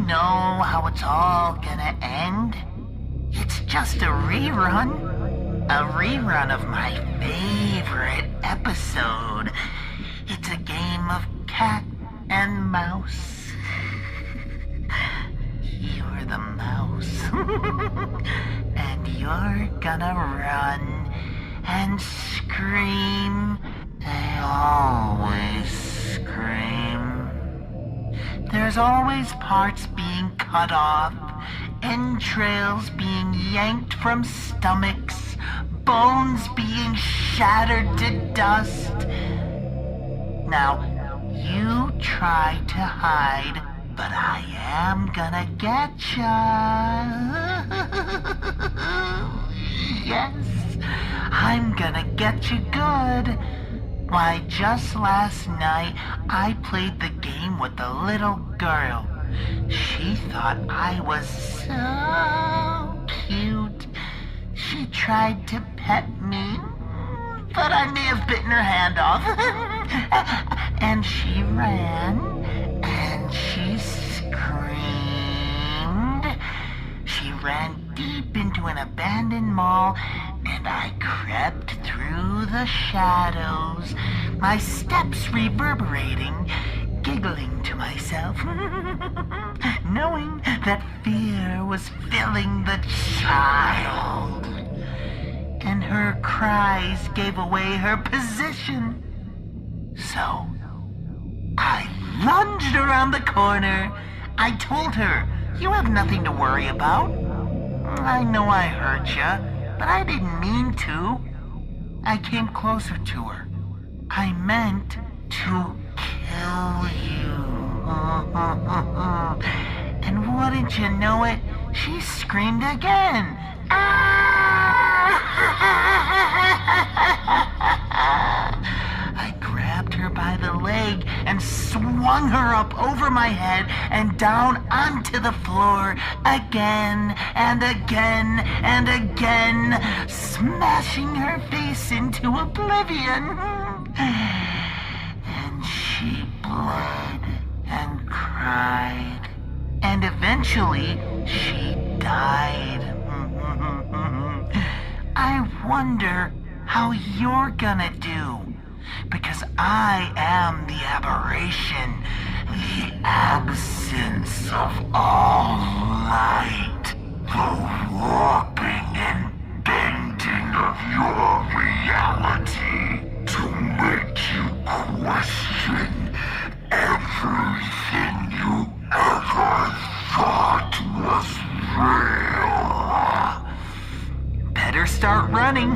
know how it's all gonna end? It's just a rerun. A rerun of my favorite episode. It's a game of cat and mouse. You're the mouse. And you're gonna run and scream. They always scream. There's always parts being cut off, entrails being yanked from stomachs, bones being shattered to dust. Now, you try to hide, but I am gonna get ya. Yes, I'm gonna get you good. Why, just last night, I played the game with a little girl. She thought I was so cute. She tried to pet me, but I may have bitten her hand off. And she ran, and she screamed. She ran deep into an abandoned mall, and I crept through the shadows, my steps reverberating, giggling to myself, knowing that fear was filling the child. And her cries gave away her position. So, I lunged around the corner. I told her, "You have nothing to worry about. I know I hurt you, but I didn't mean to." I came closer to her. I meant to kill you. And wouldn't you know it, she screamed again. I grabbed her by the leg and swung her up over my head and down onto the floor again and again and again, smashing her face into oblivion. And she bled and cried, and eventually she died. I wonder how you're gonna do, because I am the aberration, the absence of all light, the warping and bending of your reality to make you question everything you ever thought was real. Better start running.